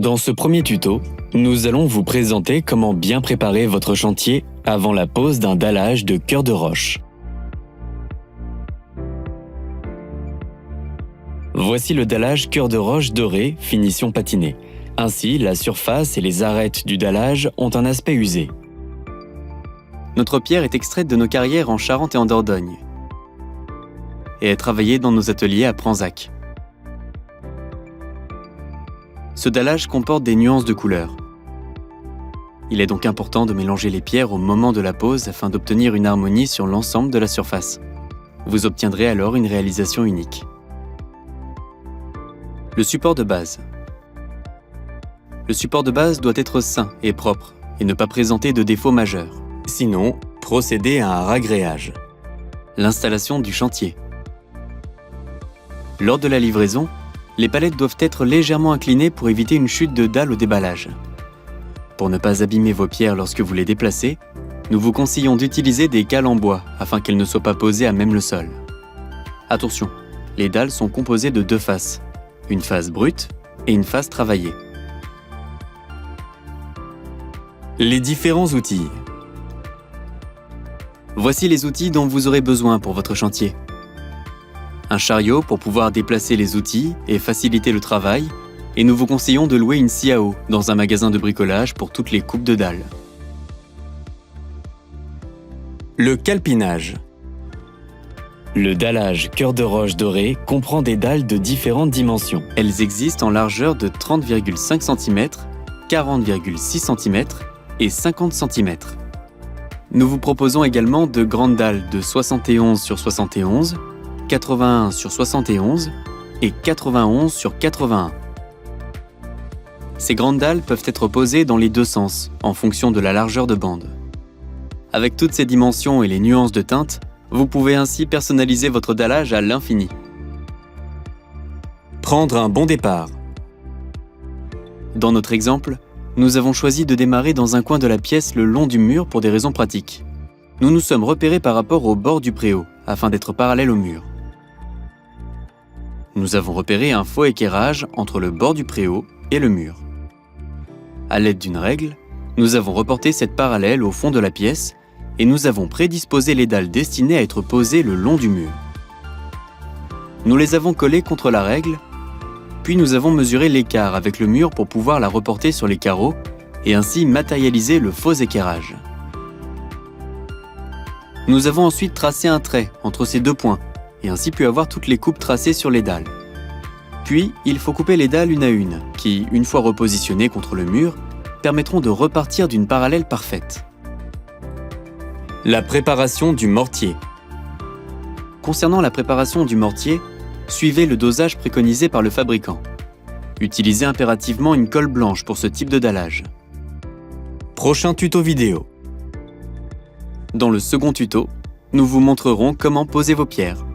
Dans ce premier tuto, nous allons vous présenter comment bien préparer votre chantier avant la pose d'un dallage de cœur de roche. Voici le dallage cœur de roche doré, finition patinée. Ainsi, la surface et les arêtes du dallage ont un aspect usé. Notre pierre est extraite de nos carrières en Charente et en Dordogne et est travaillée dans nos ateliers à Pranzac. Ce dallage comporte des nuances de couleurs. Il est donc important de mélanger les pierres au moment de la pose afin d'obtenir une harmonie sur l'ensemble de la surface. Vous obtiendrez alors une réalisation unique. Le support de base. Le support de base doit être sain et propre et ne pas présenter de défauts majeurs. Sinon, procédez à un ragréage. L'installation du chantier. Lors de la livraison, les palettes doivent être légèrement inclinées pour éviter une chute de dalle au déballage. Pour ne pas abîmer vos pierres lorsque vous les déplacez, nous vous conseillons d'utiliser des cales en bois afin qu'elles ne soient pas posées à même le sol. Attention, les dalles sont composées de deux faces, une face brute et une face travaillée. Les différents outils. Voici les outils dont vous aurez besoin pour votre chantier. Un chariot pour pouvoir déplacer les outils et faciliter le travail, et nous vous conseillons de louer une scie à eau dans un magasin de bricolage pour toutes les coupes de dalles. Le calpinage. Le dallage cœur de roche doré comprend des dalles de différentes dimensions. Elles existent en largeur de 30,5 cm, 40,6 cm et 50 cm. Nous vous proposons également de grandes dalles de 71 sur 71, 81 sur 71 et 91 sur 81. Ces grandes dalles peuvent être posées dans les deux sens, en fonction de la largeur de bande. Avec toutes ces dimensions et les nuances de teinte, vous pouvez ainsi personnaliser votre dallage à l'infini. Prendre un bon départ. Dans notre exemple, nous avons choisi de démarrer dans un coin de la pièce le long du mur pour des raisons pratiques. Nous nous sommes repérés par rapport au bord du préau, afin d'être parallèles au mur. Nous avons repéré un faux équerrage entre le bord du préau et le mur. À l'aide d'une règle, nous avons reporté cette parallèle au fond de la pièce et nous avons prédisposé les dalles destinées à être posées le long du mur. Nous les avons collées contre la règle, puis nous avons mesuré l'écart avec le mur pour pouvoir la reporter sur les carreaux et ainsi matérialiser le faux équerrage. Nous avons ensuite tracé un trait entre ces deux points et ainsi pu avoir toutes les coupes tracées sur les dalles. Puis, il faut couper les dalles une à une, qui, une fois repositionnées contre le mur, permettront de repartir d'une parallèle parfaite. La préparation du mortier. Concernant la préparation du mortier, suivez le dosage préconisé par le fabricant. Utilisez impérativement une colle blanche pour ce type de dallage. Prochain tuto vidéo. Dans le second tuto, nous vous montrerons comment poser vos pierres.